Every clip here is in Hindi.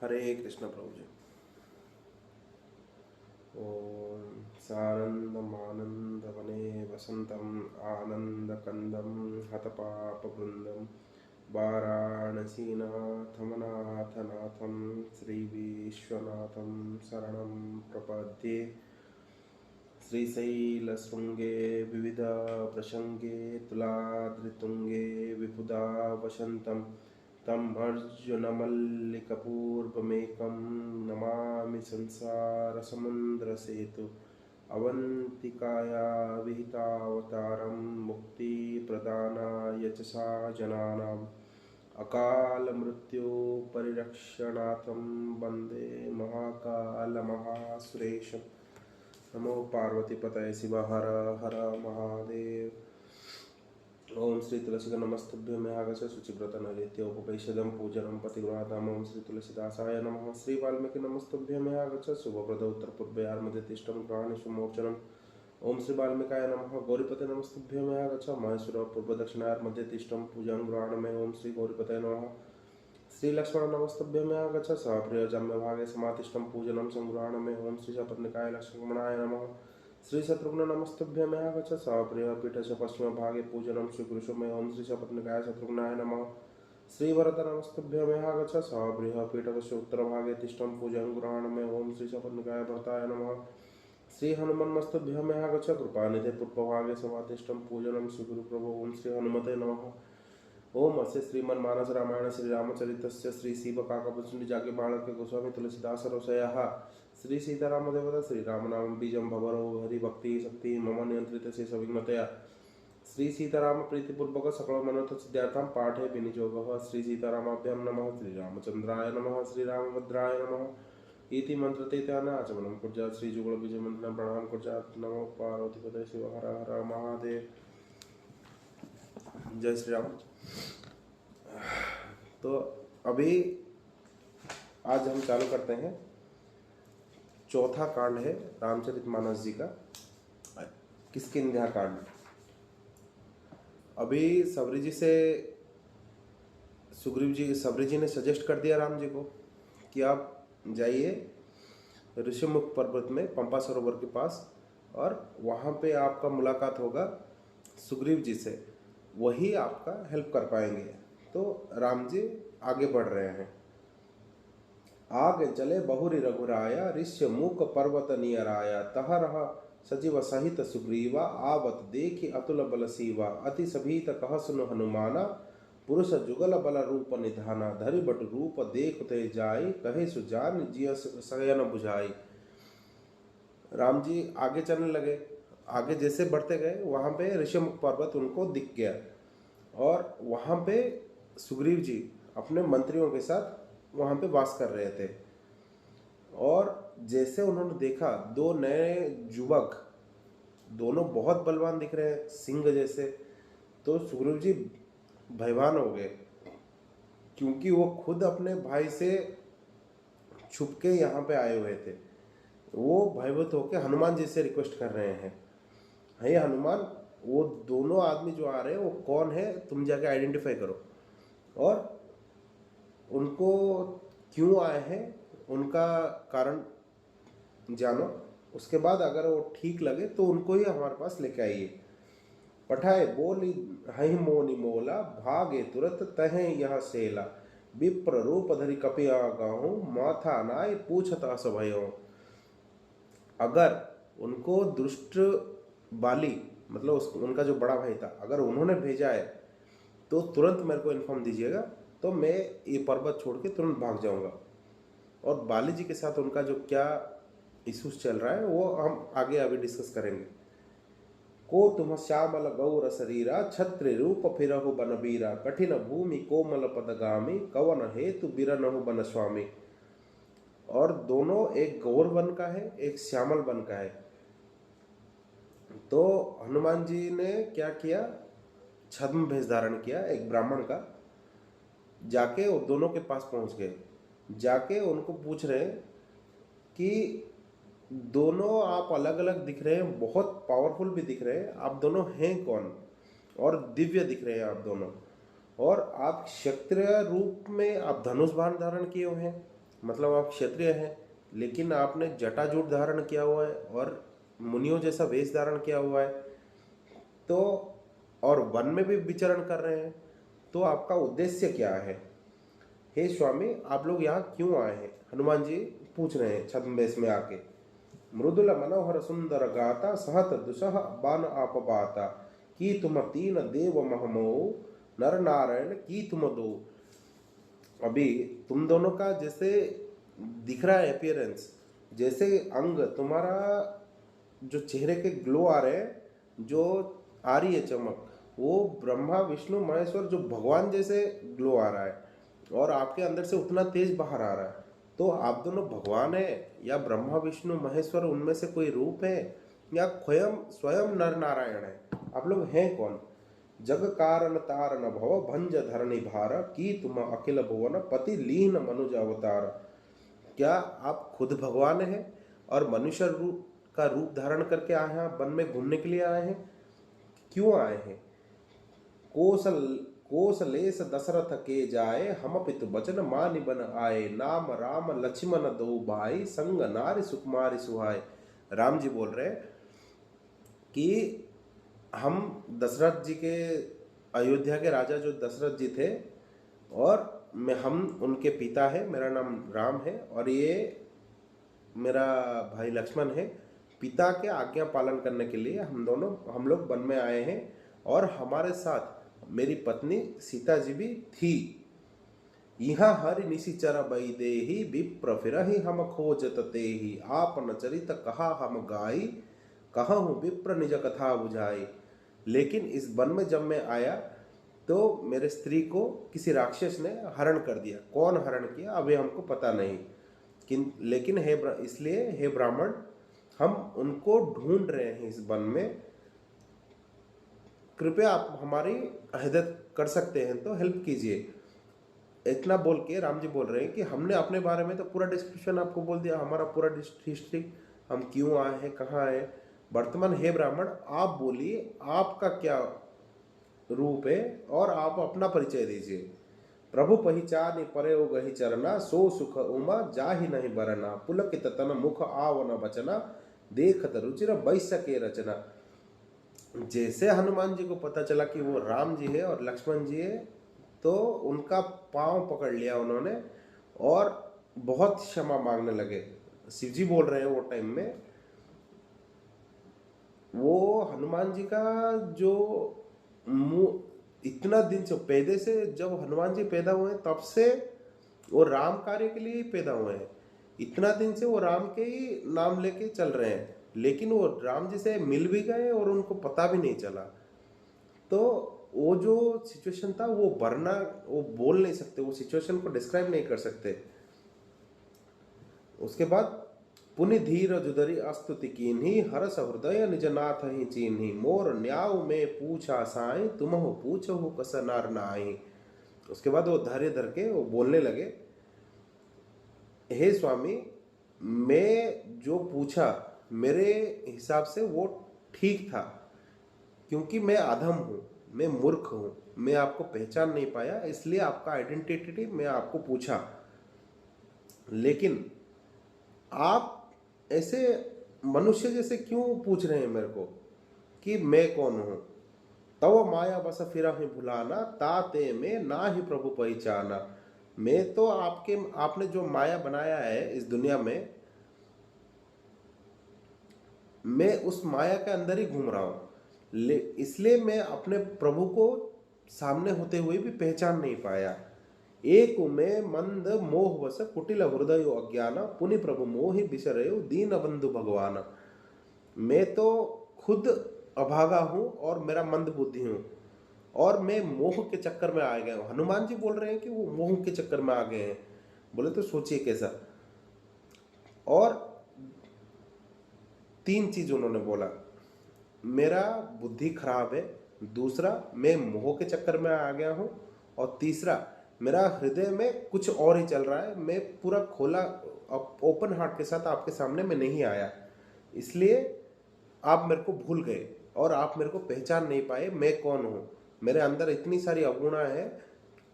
हरे कृष्ण प्रभु जी। ओम सानन्दमानन्दवने वसन्तम् आनन्दकन्दं हतपापवृन्दं वाराणसीनाथमनाथनाथं श्रीविश्वनाथं शरणं प्रपद्ये। श्रीशैलशृङ्गे विविधप्रसङ्गे तुलाद्रितुङ्गे विबुधा वसन्तं तं अर्जुनमल्लिकपूर्वमेकं नमामि संसारसमुद्रसेतु अवन्तिकाया विहितावतारं मुक्तिप्रदानाय च जनानाम् अकालमृत्युपरिरक्षणार्थं वन्दे महाकालमहासुरेशम्। नमो पार्वतीपतये शिव हर हर महादेव। ओम श्री तुलसी नमस्तभ्य में आगछ शुचिव्रत नैत्य उपैषदं पूजनं पतिव्रताम्। ओम श्री तुलसीदासाय नमः। श्री वाल्मीकि नमस्तभ्य में आगछ शुभप्रद उत्तर पूर्वयार्मध्यतिष्ठं ग्रहाणि सुमोचनम्। ओम श्री वाल्मीकाय नमः। गौरीपते नमस्तभ्य में आगछ महेश्वर पूर्व दक्षिणायार्मध्यतिष्ठं पूजां ग्रहाण में। ओम श्री गौरीपते नमः। श्री लक्ष्मण नमस्तभ्य में आगछ सप्रिय जम्य भागे समातिष्ठं पूजनं संग्रहाण में। ओम श्री सपत्निकाय लक्ष्मणाय नमः। श्री शत्रुघ्न नमस्तभ्य में आगछ सप्रिय पीठस्य पश्चिम भागे पूजनं श्रीगुरुषु में। ओम श्री सपत्निकाय शत्रुघ्नाय नमः। श्री भरत नमस्तभ्य में आगछ सप्रिय पीठस्य उत्तर भागे तिष्ठं पूजं ग्रहाण में। ओम श्री सपत्निकाय भरताय नमः। श्री हनुमन् नमस्तभ्य में आगछ कृपानिधे पूर्वभागे समातिष्ठं पूजनं श्रीगुरु प्रभु। ओम श्री हनुमते नमः। ओम अस्य श्रीमन्मानस रामायण श्री रामचरितस्य श्री सीवकाकपसुंडी जाके बालक गोस्वामी तुलसीदास रसयः श्री सीताराम देवता श्री राम नाम बीजम भवरो हरि भक्ति शक्ति मम नियंत्रित से सविघ्नतया श्री सीताराम प्रीतिपूर्वक सकल मनोरथ सिद्धार्थं पाठे विनियोगः। श्री सीतारामाभ्यां नमः। श्री रामचंद्राय नमः। श्री रामभद्राय नमः इति मंत्रते त्यान आचमनं कुर्यात्। श्री जुगल विजय मंत्र प्रणाम कुर्यात्। नमो पार्वतीपतये शिव हर हर महादेव। जय श्री राम। तो अभी आज हम चालू करते हैं, चौथा कांड है रामचरितमानस जी का, किष्किंध्या कांड। अभी सबरी जी ने सजेस्ट कर दिया राम जी को कि आप जाइए ऋषिमुख पर्वत में पंपा सरोवर के पास और वहाँ पे आपका मुलाकात होगा सुग्रीव जी से, वही आपका हेल्प कर पाएंगे। तो राम जी आगे बढ़ रहे हैं। आगे चले बहुरी रघुराया ऋष्यमुख पर्वत नियराया तह रहा सजीव सहित सुग्रीवा आवत देखि अतुल बल सीवा अति सभीत कह सुन हनुमाना पुरुष जुगल बल रूप निधाना धरि बट रूप देखते जाई कहे सुजान जिय सयन बुझाई। राम जी आगे चलने लगे। आगे जैसे बढ़ते गए वहाँ पे ऋषिमुख पर्वत उनको दिख गया और वहाँ पे सुग्रीव जी अपने मंत्रियों के साथ वहाँ पे वास कर रहे थे। और जैसे उन्होंने देखा दो नए युवक, दोनों बहुत बलवान दिख रहे हैं, सिंह जैसे, तो सुग्रीव जी भयवान हो गए, क्योंकि वो खुद अपने भाई से छुप के यहाँ पे आए हुए थे। वो भयभीत होकर हनुमान जी से रिक्वेस्ट कर रहे हैं, हे हनुमान, वो दोनों आदमी जो आ रहे हैं वो कौन है, तुम जाके आइडेंटिफाई करो और उनको क्यों आए हैं उनका कारण जानो। उसके बाद अगर वो ठीक लगे तो उनको ही हमारे पास लेके आइए। पठाए बोली हहि मोनि मोला भागे तुरंत तहें यह सेला विप्र रूप धरि कपिया गाहूँ माथा नाय पूछत अस भयो। अगर उनको दुष्ट बाली, मतलब उनका जो बड़ा भाई था, अगर उन्होंने भेजा है तो तुरंत मेरे को इन्फॉर्म दीजिएगा, तो मैं ये पर्वत छोड़ के तुरंत भाग जाऊंगा। और बाली जी के साथ उनका जो क्या इश्यूज चल रहा है वो हम आगे अभी डिस्कस करेंगे। को तुम श्यामल गौर शरीरा छत्र रूप फिरहु बनबीरा कठिन भूमि कोमल पदगामी कवन हेतु बिरनहु बन स्वामी। और दोनों, एक गौर वन का है, एक श्यामल वन का है। तो हनुमान जी ने क्या किया, छद्म भेष धारण किया एक ब्राह्मण का, जाके वो दोनों के पास पहुंच गए। जाके उनको पूछ रहे हैं कि दोनों आप अलग अलग दिख रहे हैं, बहुत पावरफुल भी दिख रहे हैं, आप दोनों हैं कौन, और दिव्य दिख रहे हैं आप दोनों, और आप क्षत्रिय रूप में आप धनुष बाण धारण किए हुए हैं, मतलब आप क्षत्रिय हैं, लेकिन आपने जटाजूट धारण किया हुआ है और मुनियों जैसा वेश धारण किया हुआ है, तो और वन में भी विचरण कर रहे हैं, तो आपका उद्देश्य क्या है? हे स्वामी, आप लोग यहाँ क्यों आए हैं? हनुमान जी पूछ रहे हैं छद्मवेश में आके। मृदुल मनोहर सुंदर गाता सहत दुसह बान आप बाता, की तुम तीन देव महमो नर नारायण की तुम दो। अभी तुम दोनों का जैसे दिख रहा है अपियरेंस, जैसे अंग तुम्हारा, जो चेहरे के ग्लो आ रहे हैं, जो आ रही है चमक, वो ब्रह्मा विष्णु महेश्वर जो भगवान जैसे ग्लो आ रहा है, और आपके अंदर से उतना तेज बाहर आ रहा है। तो आप दोनों भगवान है या ब्रह्मा विष्णु महेश्वर उनमें से कोई रूप है, या स्वयं स्वयं नर नारायण है? आप लोग हैं कौन? जग कारण तारण भव भंज धरणी भार, की तुम अखिल भुवन पति लीन मनुज अवतार। क्या आप खुद भगवान हैं और मनुष्य रूप का रूप धारण करके आए हैं, वन में घूमने के लिए आए हैं? क्यों आए हैं? कोसलेश दशरथ के जाए, हम पितु बचन मानि बन आए, नाम राम लक्ष्मण दो भाई, संग नारी सुकुमारी सुहाय। राम जी बोल रहे हैं कि हम दशरथ जी के, अयोध्या के राजा जो दशरथ जी थे, और हम उनके पिता है, मेरा नाम राम है, और ये मेरा भाई लक्ष्मण है। पिता के आज्ञा पालन करने के लिए हम लोग वन में आए हैं, और हमारे साथ मेरी पत्नी सीता जी भी थी। यहाँ हरि निशिचर बई देहि, विप्र फिरहि हम खोजत तेहि, आपन चरित कहा हम गाई, कहूँ विप्र निज कथा बुझाई। लेकिन इस वन में जब मैं आया तो मेरे स्त्री को किसी राक्षस ने हरण कर दिया। कौन हरण किया अभी हमको पता नहीं, लेकिन इसलिए हे ब्राह्मण, हम उनको ढूंढ रहे हैं इस वन में। कृपया आप हमारी हिदायत कर सकते हैं तो हेल्प कीजिए। इतना बोल के राम जी बोल रहे हैं कि हमने अपने बारे में तो पूरा डिस्क्रिप्शन आपको बोल दिया, हमारा पूरा हिस्ट्री, हम क्यों आए हैं, कहाँ आए। वर्तमान हे ब्राह्मण, आप बोलिए आपका क्या रूप है और आप अपना परिचय दीजिए। प्रभु पहिचान परे गही चरना, सो सुख उमा जाहि नहीं बरना, पुलकित तन मुख आवन बचना, देखत रुचिर वैश्य के रचना। जैसे हनुमान जी को पता चला कि वो राम जी है और लक्ष्मण जी है, तो उनका पांव पकड़ लिया उन्होंने और बहुत क्षमा मांगने लगे। शिव जी बोल रहे हैं वो टाइम में, वो हनुमान जी का जो मुंह इतना दिन से पैदे से, जब हनुमान जी पैदा हुए तब से वो राम कार्य के लिए ही पैदा हुए हैं। इतना दिन से वो राम के ही नाम लेके चल रहे हैं, लेकिन वो राम जी से मिल भी गए और उनको पता भी नहीं चला। तो वो जो सिचुएशन था वो वो बोल नहीं सकते, वो सिचुएशन को डिस्क्राइब नहीं कर सकते। उसके बाद पुनि धीर जुदरी अस्तुति कीन्ही, हरस हृदय निज नाथ ही चीन्ही, मोर न्याव में पूछा साई, तुम हो पूछो कस नार नाई। उसके बाद वो धैर्य धर के वो बोलने लगे, हे स्वामी, मैं जो पूछा मेरे हिसाब से वो ठीक था, क्योंकि मैं अधम हूँ, मैं मूर्ख हूँ, मैं आपको पहचान नहीं पाया, इसलिए आपका आइडेंटिटी मैं आपको पूछा। लेकिन आप ऐसे मनुष्य जैसे क्यों पूछ रहे हैं मेरे को कि मैं कौन हूँ? तव माया बस फिर ही भुलाना, ताते में ना ही प्रभु पहचाना। मैं तो आपने जो माया बनाया है इस दुनिया में, मैं उस माया के अंदर ही घूम रहा हूँ, इसलिए मैं अपने प्रभु को सामने होते हुए भी पहचान नहीं पाया। एक में मंद मोह वस कुटिल हृदय अज्ञान, पुनि प्रभु मोहि बिसरयो दीन बंधु भगवान। मैं तो खुद अभागा हूँ और मेरा मंद बुद्धि हूँ, और मैं मोह के चक्कर में आ गया हूँ। हनुमान जी बोल रहे हैं कि वो मोह के चक्कर में आ गए हैं। बोले तो सोचिए कैसा। और 3 चीज उन्होंने बोला, मेरा बुद्धि खराब है, दूसरा मैं मोह के चक्कर में आ गया हूँ, और तीसरा मेरा हृदय में कुछ और ही चल रहा है। मैं पूरा खोला ओपन हार्ट के साथ आपके सामने में नहीं आया, इसलिए आप मेरे को भूल गए और आप मेरे को पहचान नहीं पाए मैं कौन हूँ। मेरे अंदर इतनी सारी अवगुणा है,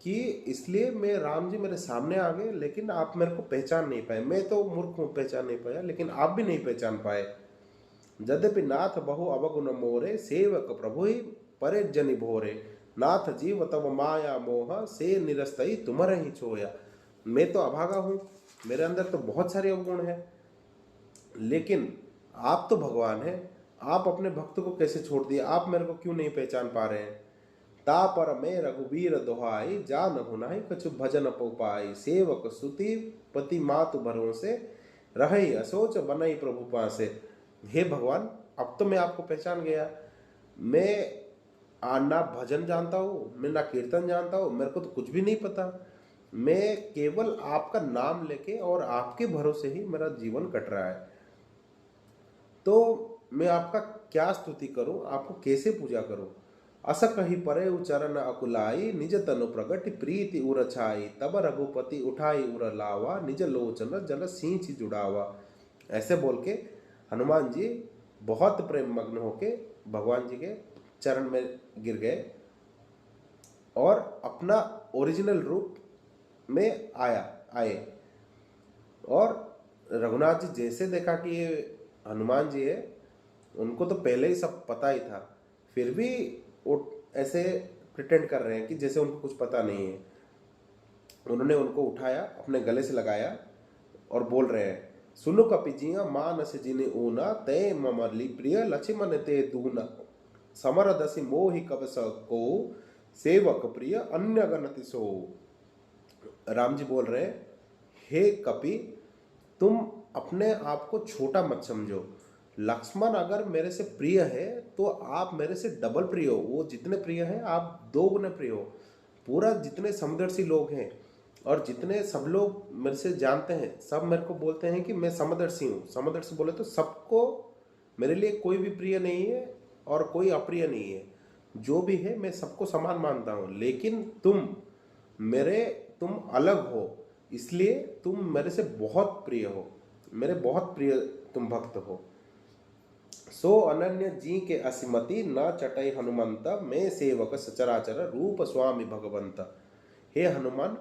कि इसलिए मैं राम जी मेरे सामने आ गए, लेकिन आप मेरे को पहचान नहीं पाए। मैं तो मूर्ख हूँ, पहचान नहीं पाया, लेकिन आप भी नहीं पहचान पाए। यद्यपि नाथ बहु अवगुण मोरे, सेवक प्रभु ही परे जनि भोरे। नाथ जीव तब माया मोह, से निरस्तई तुम्हारे ही छोया। मैं तो अभागा हूँ, मेरे अंदर तो बहुत सारे अवगुण हैं, लेकिन आप तो भगवान हैं। आप अपने भक्त को कैसे छोड़ दिए? आप मेरे को क्यों नहीं पहचान पा रहे हैं? ता पर मैं रघुबीर दोहाई, जान हुनाई कछु भजन पउपाई। सेवक सुति पति मातु भरोसे, रही असोच बनई प्रभु पासे। हे भगवान, अब तो मैं आपको पहचान गया। मैं ना भजन जानता हूँ, मैं ना कीर्तन जानता हूँ, मेरे को तो कुछ भी नहीं पता। मैं केवल आपका नाम लेके और आपके भरोसे ही मेरा जीवन कट रहा है। तो मैं आपका क्या स्तुति करूं, आपको कैसे पूजा करूं? अस कही परे चरण अकुलाई, निज तनु प्रगति प्रीति उर छाई। तब रघुपति उठाई उर लावा, निज लोचन जल सींच जुड़ावा। ऐसे बोल के हनुमान जी बहुत प्रेम मग्न होके भगवान जी के चरण में गिर गए और अपना ओरिजिनल रूप में आए। और रघुनाथ जी जैसे देखा कि ये हनुमान जी है, उनको तो पहले ही सब पता ही था, फिर भी वो ऐसे प्रिटेंड कर रहे हैं कि जैसे उनको कुछ पता नहीं है। उन्होंने उनको उठाया, अपने गले से लगाया और बोल रहे हैं, सुनो कपिजिया मानस जिनि ऊना, ते ममली प्रिय लक्ष्मण ते दूना। समर दसि मोहि कब को, सेवक प्रिय अन्य गणति सो। राम जी बोल रहे हैं, हे कपि, तुम अपने आप को छोटा मत समझो। लक्ष्मण अगर मेरे से प्रिय है तो आप मेरे से डबल प्रिय हो। वो जितने प्रिय हैं आप दो गुने प्रिय हो। पूरा जितने समदर्शी लोग हैं और जितने सब लोग मेरे से जानते हैं, सब मेरे को बोलते हैं कि मैं समदर्शी हूँ। समदर्शी बोले तो सबको, मेरे लिए कोई भी प्रिय नहीं है और कोई अप्रिय नहीं है। जो भी है मैं सबको समान मानता हूँ। लेकिन तुम अलग हो, इसलिए तुम मेरे से बहुत प्रिय हो, मेरे बहुत प्रिय तुम भक्त हो। सो अनन्य जी के असिमति, न चटई हनुमंत। मैं सेवक सचराचर, रूप स्वामी भगवंत। हे हनुमान,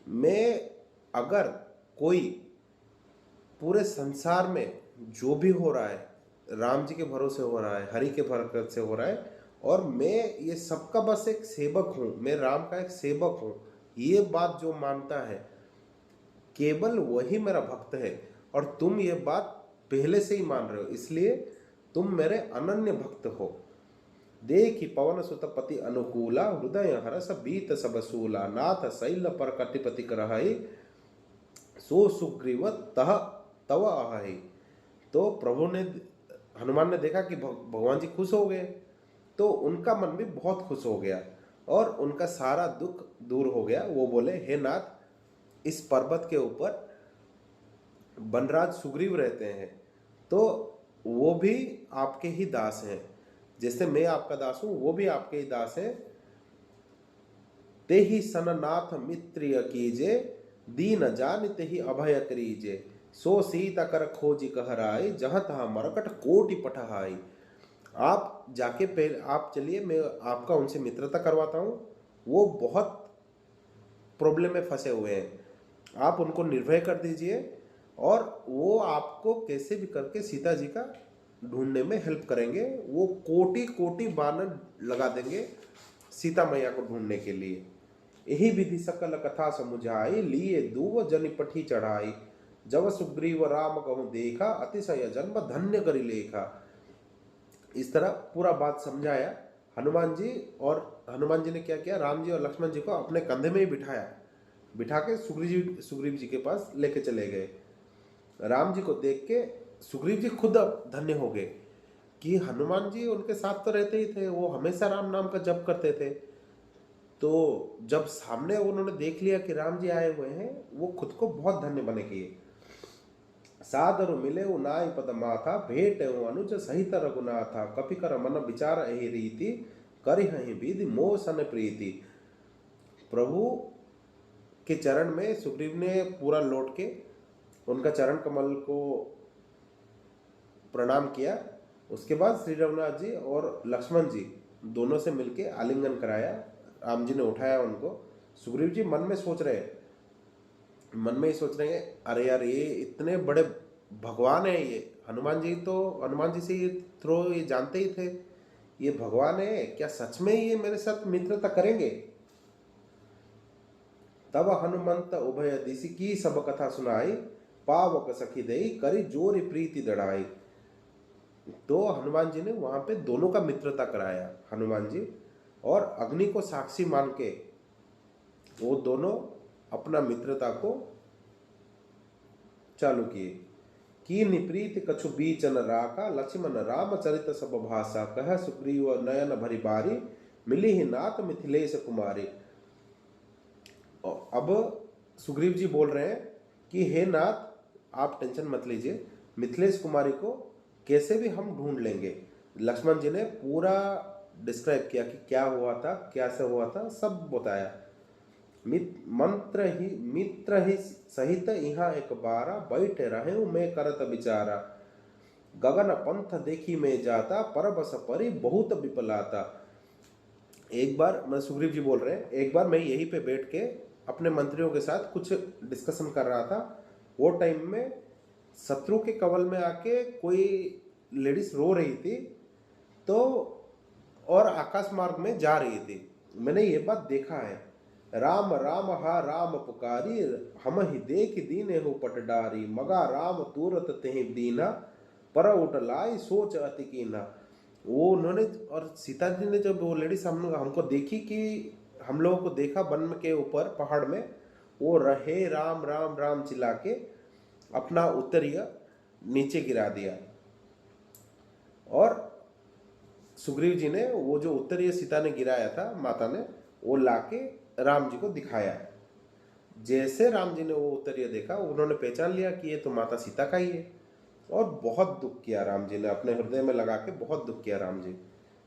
मैं अगर कोई पूरे संसार में जो भी हो रहा है, राम जी के भरोसे हो रहा है, हरि के बरकत से हो रहा है, और मैं ये सबका बस एक सेवक हूँ, मैं राम का एक सेवक हूँ, ये बात जो मानता है केवल वही मेरा भक्त है। और तुम ये बात पहले से ही मान रहे हो, इसलिए तुम मेरे अनन्य भक्त हो। देखि पवन सुत पति अनुकूला, हृदय हरस बीत सब सूला। नाथ शैल पर कटिपति करहई, सो सुग्रीव तह तव आहई। तो प्रभु ने, हनुमान ने देखा कि भगवान जी खुश हो गए, तो उनका मन भी बहुत खुश हो गया और उनका सारा दुख दूर हो गया। वो बोले, हे नाथ, इस पर्वत के ऊपर वनराज सुग्रीव रहते हैं, तो वो भी आपके ही दास हैं। जैसे मैं आपका दास हूं, वो भी आपके ही दास हैं। ते ही सननाथ मित्रिय कीजे, दीन जान ते ही अभय करीजे। सो सीता कर खोजी कहराई, जहां तहां मरकट कोटि पठहाई। आप जाके पहले आप चलिए, मैं आपका उनसे मित्रता करवाता हूँ। वो बहुत प्रॉब्लम में फंसे हुए हैं, आप उनको निर्भय कर दीजिए और वो आपको कैसे भी करके सीता जी का ढूंढने में हेल्प करेंगे। वो कोटि कोटि बानर लगा देंगे सीता मैया को ढूंढने के लिए। यही विधि सकल कथा समुझाई, लिए दूव जनि पठी चढ़ाई। जब सुग्रीव राम कहूँ देखा, अतिशय जन्म धन्य करी लेखा। इस तरह पूरा बात समझाया हनुमान जी। और हनुमान जी ने क्या किया, राम जी और लक्ष्मण जी को अपने कंधे में ही बिठाया, बिठा के सुग्रीव जी के पास लेके चले गए। राम जी को देख के सुग्रीव जी खुद धन्य हो गए कि हनुमान जी उनके साथ तो रहते ही थे, वो हमेशा राम नाम का जप करते थे। तो जब सामने उन्होंने देख लिया कि राम जी आए हुए हैं, वो खुद को बहुत धन्य बने किए। सादर मिले नाई पद माथा, भेट अनुज सहित रघुनाथा। कपि कर मन विचार एहि रीति, करिहहि विधि मोह सन प्रीति। प्रभु के चरण में सुग्रीव ने पूरा लौट के उनका चरण कमल को प्रणाम किया। उसके बाद श्री रघुनाथ जी और लक्ष्मण जी दोनों से मिलके आलिंगन कराया। राम जी ने उठाया उनको, सुग्रीव जी मन में सोच रहे हैं, मन में ही सोच रहे हैं, अरे यार ये इतने बड़े भगवान है, ये हनुमान जी तो, हनुमान जी से ये जानते ही थे, ये भगवान है, क्या सच में ये मेरे साथ मित्रता करेंगे। तब हनुमंत उभय दिशि की सब कथा सुनाई, पावक सखी दई करी जोरी प्रीति दढ़ाई। तो हनुमान जी ने वहां पे दोनों का मित्रता कराया, हनुमान जी, और अग्नि को साक्षी मान के वो दोनों अपना मित्रता को चालू किए। की निप्रीत कछु बीचन राका, लक्ष्मण राम चरित सब भाषा, कह सुग्रीव नयन भरी बारी, मिली ही नाथ मिथिलेश कुमारी। अब सुग्रीव जी बोल रहे हैं कि हे नाथ, आप टेंशन मत लीजिए, मिथिलेश कुमारी को कैसे भी हम ढूंढ लेंगे। लक्ष्मण जी ने पूरा डिस्क्राइब किया कि क्या हुआ था, क्या से हुआ था, सब बताया। मित्र ही सहित यहाँ एक बारा, बैठे रहे मैं करत विचारा, गगन पंथ देखी में जाता, परबस परी बहुत विपलाता। एक बार, मैं सुग्रीव जी बोल रहे हैं, एक बार मैं यहीं पे बैठ के अपने मंत्रियों के साथ कुछ डिस्कशन कर रहा था। वो टाइम में शत्रु के कवल में आके कोई लेडीज रो रही थी, तो और आकाश मार्ग में जा रही थी। मैंने ये बात देखा है, राम राम हा राम पुकारी, हम ही देख दीने हो पटडारी, मगा राम तुरत तेहि दीना, पर उठ लाई सोच अति कीना। वो उन्होंने, और सीता जी ने जब वो लेडीज हमको देखी कि हम लोगों को देखा वन के ऊपर पहाड़ में, वो रहे राम राम राम चिल्ला के अपना उत्तरीय नीचे गिरा दिया। और सुग्रीव जी ने वो जो उत्तरीय सीता ने गिराया था, माता ने, वो लाके राम जी को दिखाया। जैसे राम जी ने वो उत्तरीय देखा, उन्होंने पहचान लिया कि ये तो माता सीता का ही है, और बहुत दुख किया राम जी ने, अपने हृदय में लगा के बहुत दुख किया राम जी।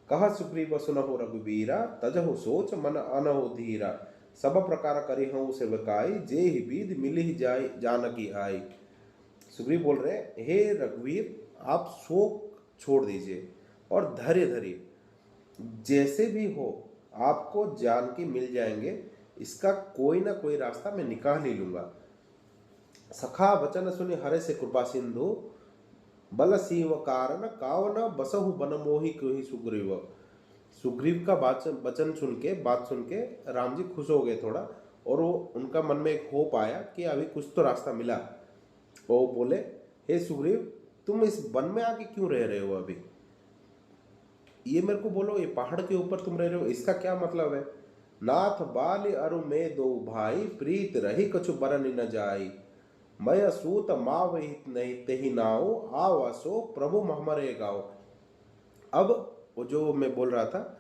कहा सुग्रीव सुनहु रघुबीरा, तजहु सोच मन अनहु धीरा, सब प्रकार करी हूँ सेवकाई, जे ही बीध मिली ही जाय जानकी आई। सुग्रीव बोल रहे हैं, हे रघुवीर, आप शोक छोड़ दीजिए और धैर्य धरिए, जैसे भी हो आपको जानकी मिल जाएंगे, इसका कोई ना कोई रास्ता मैं निकाल ही लूंगा। सखा वचन सुनि हरे से कृपा सिंधु, बल सीव कारण कावन बसहु बन मोहि कोहि सुग्रीव। सुग्रीव का वचन सुन के, बात सुन के राम जी खुश हो गए थोड़ा, और वो उनका मन में एक होप आया कि अभी कुछ तो रास्ता मिला। वो बोले, हे सुग्रीव, तुम इस वन में आके क्यों रह रहे हो अभी? ये मेरे को बोलो, ये पहाड़ के ऊपर तुम रह रहे हो, इसका क्या मतलब है? नाथ बाल अरु में दो भाई, प्रीत रही कछु बरन न जाई, मय सूत माव नहीं तेहि नाओ, आवसो प्रभु हमरे गाओ। अब वो जो मैं बोल रहा था,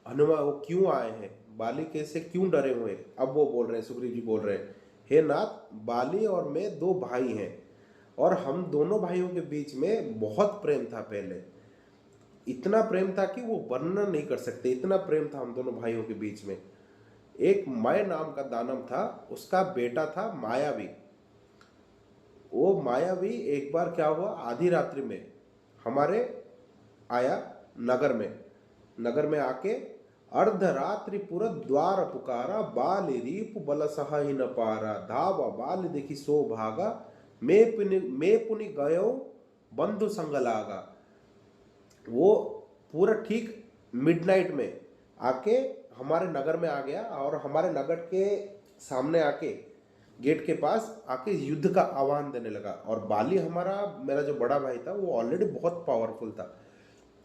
हनुमान वो क्यों आए हैं, बाली कैसे क्यों डरे हुए, अब वो बोल रहे हैं, सुग्रीव जी बोल रहे हैं, हे नाथ, बाली और मैं दो भाई हैं, और हम दोनों भाइयों के बीच में बहुत प्रेम था पहले, इतना प्रेम था कि वो वर्णन नहीं कर सकते, इतना प्रेम था हम दोनों भाइयों के बीच में। एक मय नाम का दानव था, उसका बेटा था मायावी। वो मायावी एक बार क्या हुआ, आधी रात्रि में हमारे आया नगर में आके अर्धरात्रि पुर द्वार पुकारा, बाल रीप बल सहाय न पारा, धावा बाल देखी सो भागा, मैं पुनि गयो बंधु संग लागा। वो पूरा ठीक मिडनाइट में आके हमारे नगर में आ गया, और हमारे नगर के सामने आके गेट के पास आके युद्ध का आह्वान देने लगा। और बाली हमारा, मेरा जो बड़ा भाई था, वो ऑलरेडी बहुत पावरफुल था,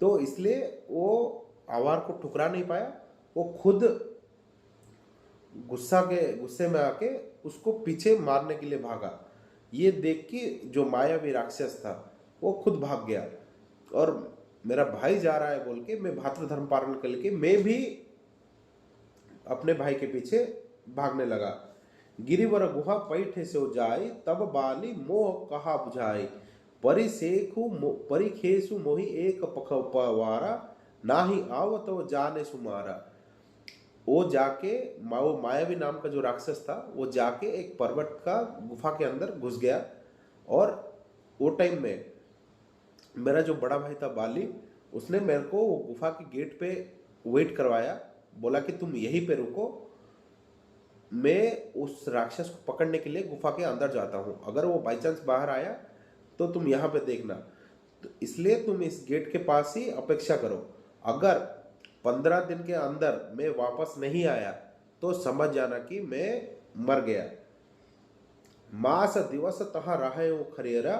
तो इसलिए वो आह्वान को ठुकरा नहीं पाया। वो खुद गुस्से में आके उसको पीछे मारने के लिए भागा। ये देख के जो मायावी राक्षस था वो खुद भाग गया, और मेरा भाई जा रहा है बोल के, मैं भातृधर्म पालन करके मैं भी अपने भाई के पीछे भागने लगा। गिरिवर गुहा पैठे से जाई, तब बाली मोह कहा बुझाई, परिखेसु मोहि एक पखवारा, नाही आवत तो जाने सुमारा। वो जाके, वो मायावी नाम का जो राक्षस था, वो जाके एक पर्वत का गुफा के अंदर घुस गया। और वो टाइम में मेरा जो बड़ा भाई था बाली, उसने मेरे को वो गुफा के गेट पे वेट करवाया, बोला कि तुम यहीं पे रुको, मैं उस राक्षस को पकड़ने के लिए गुफा के अंदर जाता हूँ, अगर वो बाई चांस बाहर आया तो तुम यहाँ पे देखना। तो इसलिए तुम इस गेट के पास ही अपेक्षा करो। अगर 15 दिन के अंदर मैं वापस नहीं आया तो समझ जाना कि मैं मर गया। मास दिवस तह रहो खरेरा,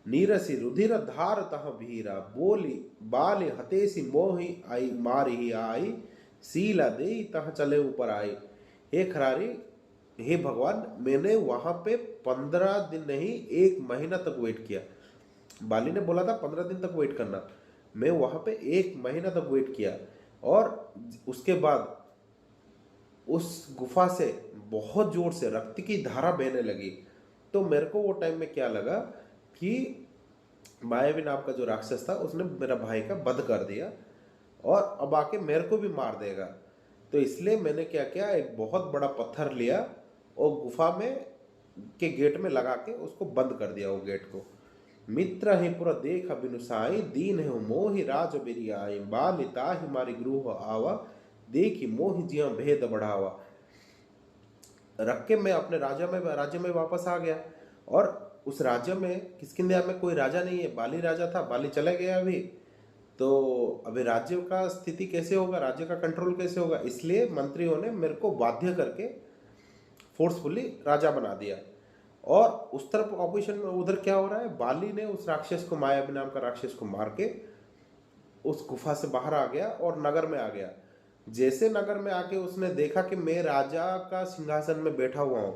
नीरसी रुधिर धार तह भीरा, बोली बाली हतेसी मोहि आई मारी आई, सीला दे तह चले ऊपर आई। हे खरारी, हे भगवान, मैंने वहां पे 15 दिन नहीं 1 महीना तक वेट किया। बाली ने बोला था 15 दिन तक वेट करना, मैं वहां पे 1 महीना तक वेट किया। और उसके बाद उस गुफा से बहुत जोर से रक्त की धारा बहने लगी। तो मेरे को वो टाइम में क्या लगा कि मायावी नाम का जो राक्षस था उसने मेरा भाई का वध कर दिया और अब आके मेरे को भी मार देगा। तो इसलिए मैंने क्या किया, एक बहुत बड़ा पत्थर लिया और गुफा में के गेट में लगा के उसको बंद कर दिया वो गेट को। मित्र ही पूरा देख बिनुसाई, दीन है मोहि राज बिरियाई, बालिता ही मारी गृह आवा, देखी मोहि जिया भेद बढ़ावा। रख के मैं अपने राज्य में वापस आ गया। और उस राज्य में किष्किंधा में कोई राजा नहीं है, बाली राजा था, बाली चला गया अभी। तो अभी राज्य का स्थिति कैसे होगा, राज्य का कंट्रोल कैसे होगा, इसलिए मंत्रियों ने मेरे को बाध्य करके फोर्सफुली राजा बना दिया। और उस तरफ ऑपोजिशन में उधर क्या हो रहा है, बाली ने उस राक्षस को, मायावी नाम का राक्षस को मार के उस गुफा से बाहर आ गया और नगर में आ गया। जैसे नगर में आके उसने देखा कि मैं राजा का सिंहासन में बैठा हुआ हूं,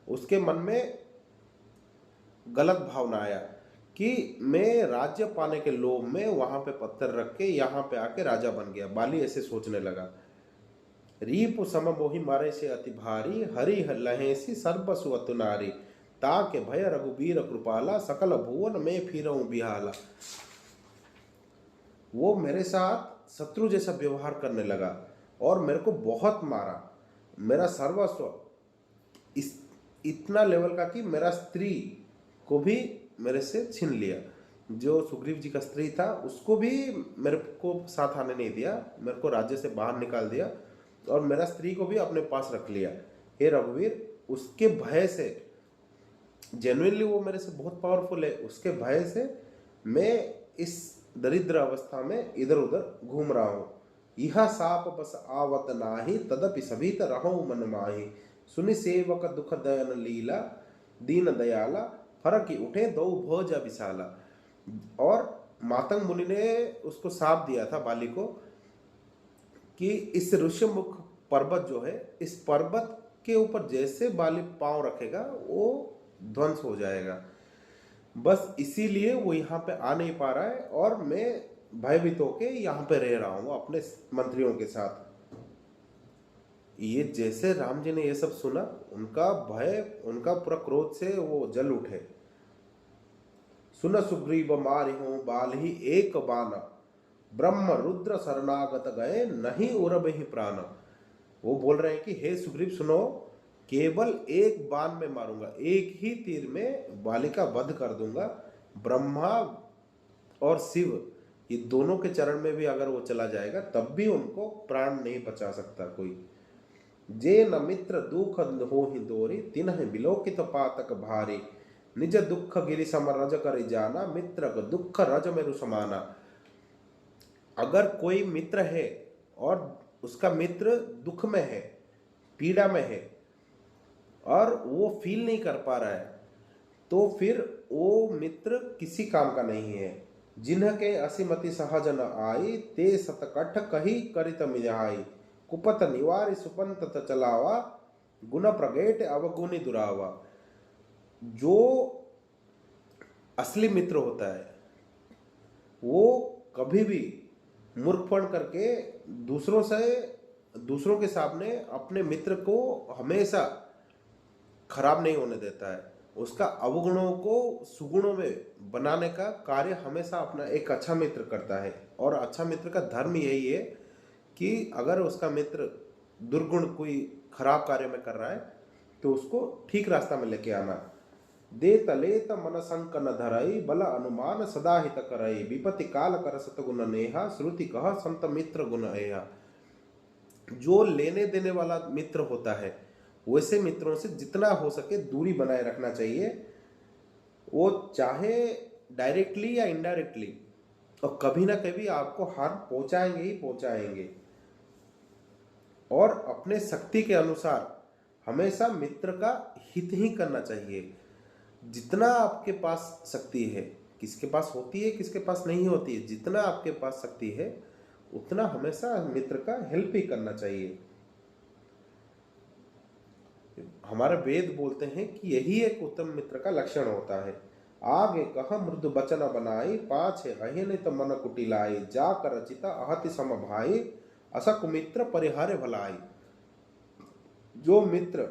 उसके मन में गलत भावना आया कि मैं राज्य पाने के लोभ में वहां पे पत्थर रख के यहाँ पे आके राजा बन गया। बाली ऐसे सोचने लगा। रीप सम मोहि मारे से अति भारी, हरि लहे सी सर्वसु अतु नारी, ताके भय रघुबीर कृपाला, सकल भुवन में फिरऊं बिहाला। वो मेरे साथ शत्रु जैसा व्यवहार करने लगा और मेरे को बहुत मारा। मेरा सर्वस्व इतना लेवल का कि मेरा स्त्री को भी मेरे से छीन लिया। जो सुग्रीव जी का स्त्री था उसको भी मेरे को साथ आने नहीं दिया, मेरे को राज्य से बाहर निकाल दिया और मेरा स्त्री को भी अपने पास रख लिया। हे रघुवीर, उसके भय से, जेन्युइनली वो मेरे से बहुत पावरफुल है, उसके भय से मैं इस दरिद्र अवस्था में इधर उधर घूम रहा हूं। यह साप बस आवत नाही, तदपि सभी रहो मन माही, सुनि सेवक दुख दयन लीला, दीन दयाला, फरक उठे दो भोज विशाला। और मातंग मुनि ने उसको साप दिया था बाली को कि इस ऋषिमुख पर्वत जो है, इस पर्वत के ऊपर जैसे बाली पांव रखेगा वो ध्वंस हो जाएगा। बस इसीलिए वो यहाँ पे आ नहीं पा रहा है और मैं भयभीत होके यहाँ पे रह रहा हूँ अपने मंत्रियों के साथ। ये जैसे राम जी ने ये सब सुना, उनका भय, उनका पूरा क्रोध से वो जल उठे। सुन सुग्रीव मारिहु बाल ही एक बान, ब्रह्म रुद्र शरणागत गए, नहीं उरब ही प्राण। वो बोल रहे हैं कि हे सुग्रीव सुनो, केवल एक बाण में मारूंगा, एक ही तीर में बाली का वध कर दूंगा। ब्रह्मा और शिव ये दोनों के चरण में भी अगर वो चला जाएगा तब भी उनको प्राण नहीं बचा सकता कोई। जे न मित्र दुख हो ही दोरी, तिन्ह बिलोकित पातक भारी, निज दुख गिरि सम रज कर जाना, मित्र दुख रज मेरु समाना। अगर कोई मित्र है और उसका मित्र दुख में है, पीड़ा में है और वो फील नहीं कर पा रहा है, तो फिर वो मित्र किसी काम का नहीं है। जिन्ह के असीमति सहज न आई, ते सतकठ कही करित मिजाई, कुपत निवारि सुपंत चलावा, गुण प्रगेट अवगुणी दुरावा। जो असली मित्र होता है वो कभी भी मूर्खपण करके दूसरों के सामने अपने मित्र को हमेशा खराब नहीं होने देता है। उसका अवगुणों को सुगुणों में बनाने का कार्य हमेशा अपना एक अच्छा मित्र करता है। और अच्छा मित्र का धर्म यही है कि अगर उसका मित्र दुर्गुण कोई खराब कार्य में कर रहा है तो उसको ठीक रास्ता में लेके आना। दे तलेत मन संक न धरई, बल अनुमान सदा हित करई, विपत्ति काल कर सत गुण नेहा, श्रुति कह संत मित्र गुण एहा। जो लेने देने वाला मित्र होता है वैसे मित्रों से जितना हो सके दूरी बनाए रखना चाहिए, वो चाहे डायरेक्टली या इनडायरेक्टली, और कभी ना कभी आपको हार्म पहुंचाएंगे ही पहुंचाएंगे। और अपने शक्ति के अनुसार हमेशा मित्र का हित ही करना चाहिए। जितना आपके पास शक्ति है, किसके पास होती है किसके पास नहीं होती है, जितना आपके पास शक्ति है उतना हमेशा मित्र का हेल्प ही करना चाहिए। हमारे वेद बोलते हैं कि यही एक उत्तम मित्र का लक्षण होता है। आगे कह मृदु बचन बनाई, पाछे अहिनित मन कुटिलाई, जा कर रचिता अहति सम भाई, असक मित्र परिहारे भलाई। जो मित्र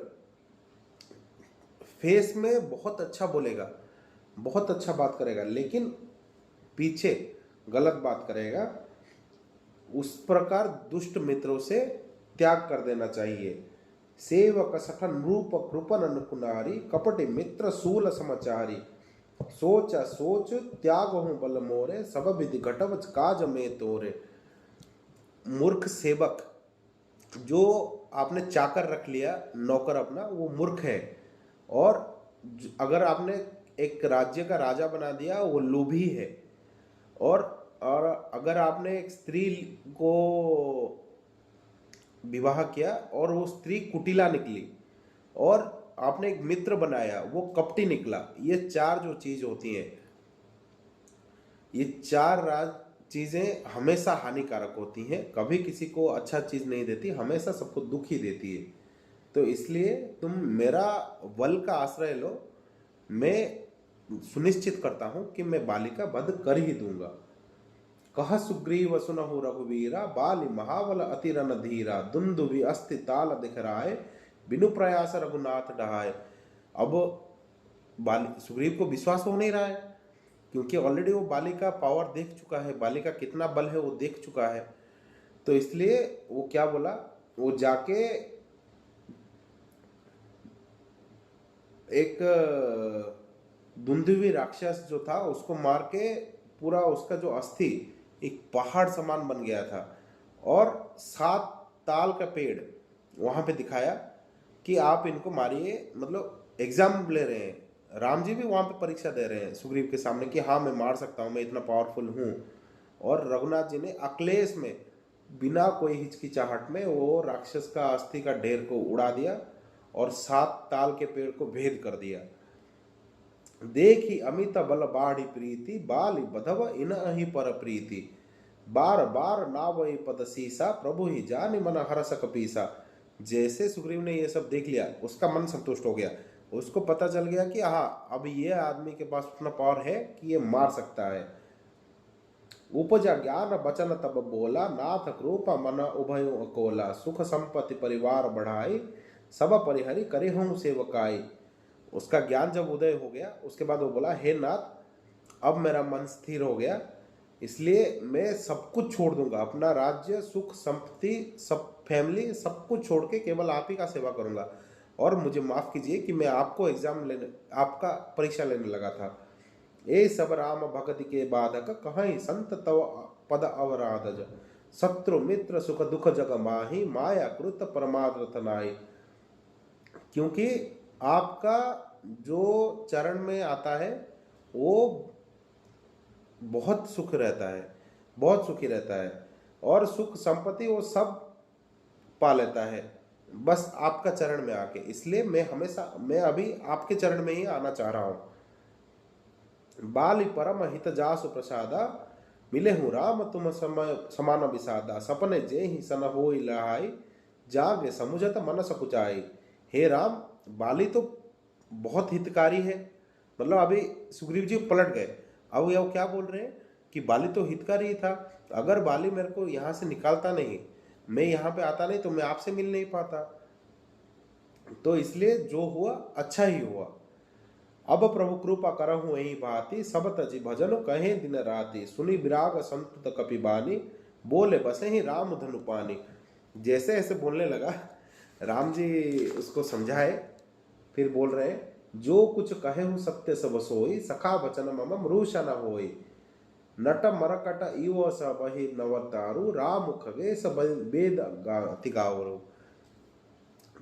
फेस में बहुत अच्छा बोलेगा, बहुत अच्छा बात करेगा, लेकिन पीछे गलत बात करेगा, उस प्रकार दुष्ट मित्रों से त्याग कर देना चाहिए। सेवक सठन रूप कृपन अनुकुनारी, कपटि मित्र सूल समाचारी, सोच सोच त्याग हूँ बल मोरे, सब विधि घटव काज में तोरे। मूर्ख सेवक, जो आपने चाकर रख लिया नौकर अपना, वो मूर्ख है। और अगर आपने एक राज्य का राजा बना दिया, वो लोभी है। और अगर आपने एक स्त्री को विवाह किया और वो स्त्री कुटिला निकली, और आपने एक मित्र बनाया वो कपटी निकला, ये चार जो चीज होती हैं, ये चार चीजें हमेशा हानिकारक होती हैं, कभी किसी को अच्छा चीज नहीं देती, हमेशा सबको दुख ही देती है। तो इसलिए तुम मेरा बल का आश्रय लो, मैं सुनिश्चित करता हूं कि मैं बाली का वध कर ही दूंगा। कह सुग्रीव सुनहु रघुवीरा, बाली महाबल अति रन धीरा, दुंदुभि अस्ति ताल दिखराए, बिनु प्रयास रघुनाथ डहाए। अब बाली, सुग्रीव को विश्वास हो नहीं रहा है, क्योंकि ऑलरेडी वो बाली का पावर देख चुका है, बाली का कितना बल है वो देख चुका है। तो इसलिए वो क्या बोला, वो जाके एक दुंदुभि राक्षस जो था उसको मार के पूरा उसका जो अस्थि एक पहाड़ समान बन गया था, और 7 ताल का पेड़ वहां पे दिखाया कि आप इनको मारिए। मतलब एग्जाम ले रहे हैं, राम जी भी वहां पे परीक्षा दे रहे हैं सुग्रीव के सामने कि हाँ मैं मार सकता हूँ, मैं इतना पावरफुल हूँ। और रघुनाथ जी ने अक्लेश में बिना कोई हिचकिचाहट में वो राक्षस का अस्थि का ढेर को उड़ा दिया और 7 ताल के पेड़ को भेद कर दिया। देखी अमित बल बाढ़ी प्रीति, बाली बधव इन अहि पर प्रीति, बार बार नावई पद सीसा, प्रभु ही जानि मन हरस कपीसा। जैसे सुग्रीव ने ये सब देख लिया, उसका मन संतुष्ट हो गया, उसको पता चल गया कि हाँ अब ये आदमी के पास उतना पावर है कि ये मार सकता है। उपजा ज्ञान बचन तब बोला, नाथ कृपा मन उभयो अकोला, सुख संपत्ति परिवार बढ़ाई, सब परिहरि करे हूँ सेवकाई। उसका ज्ञान जब उदय हो गया, उसके बाद वो बोला, हे नाथ अब मेरा मन स्थिर हो गया, इसलिए मैं सब कुछ छोड़ दूंगा, अपना राज्य सुख संपत्ति सब फैमिली सब कुछ छोड़ के केवल आप ही का सेवा करूंगा। और मुझे माफ कीजिए कि मैं आपको एग्जाम लेने, आपका परीक्षा लेने लगा था। ए सब राम भगति के बाधक, कहीं संत तव पद अवराधज, शत्रु मित्र सुख दुख जग माही, माया कृत परमार्थ नाई। क्योंकि आपका जो चरण में आता है वो बहुत सुख रहता है, बहुत सुखी रहता है, और सुख संपत्ति वो सब पा लेता है बस आपका चरण में आके। इसलिए मैं अभी आपके चरण में ही आना चाह रहा हूं। बाली परम हित जासु प्रसादा, मिले हूँ राम तुम समय समान विषादा, सपने जे ही सन हो लहाई, जागे समुझत मन सकुचाई। हे राम, बाली तो बहुत हितकारी है, मतलब अभी सुग्रीव जी पलट गए। अब ये क्या बोल रहे हैं कि बाली तो हितकारी ही था, अगर बाली मेरे को यहां से निकालता नहीं, मैं यहाँ पे आता नहीं, तो मैं आपसे मिल नहीं पाता। तो इसलिए जो हुआ अच्छा ही हुआ। अब प्रभु कृपा करहु यही भांति, सब तजी भजन कहे दिन राति, सुनी विराग संतुत कपिबानी, बोले बसे ही राम धनु पानी। जैसे ऐसे बोलने लगा, राम जी उसको समझाए, फिर बोल रहे हैं, जो कुछ कहे हूँ सत्य सब सोई, सखा वचन मम मृषा न होई, नट मरकट इव सबहि नवतारु, राम खगेश वेद गावरु।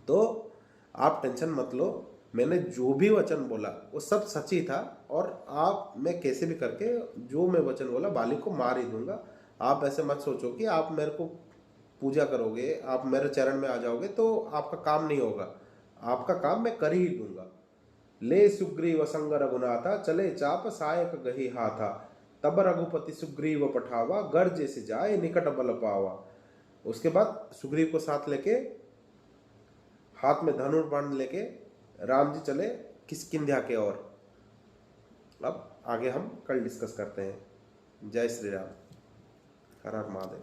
तो आप टेंशन मत लो, मैंने जो भी वचन बोला वो सब सच ही था, और मैं कैसे भी करके जो मैं वचन बोला बाली को मार ही दूंगा। आप ऐसे मत सोचो कि आप मेरे को पूजा करोगे, आप मेरे चरण में आ जाओगे तो आपका काम नहीं होगा। आपका काम मैं कर ही दूंगा। ले सुग्रीव संग रघुनाथा, चले चाप सायक गही हाथा। तब रघुपति सुग्रीव पठावा, गर्ज से जाए निकट बल पावा। उसके बाद सुग्रीव को साथ लेके, हाथ में धनुष बाण लेके राम जी चले किष्किंध्या के ओर। अब आगे हम कल डिस्कस करते हैं। जय श्री राम। हर हर महादेव।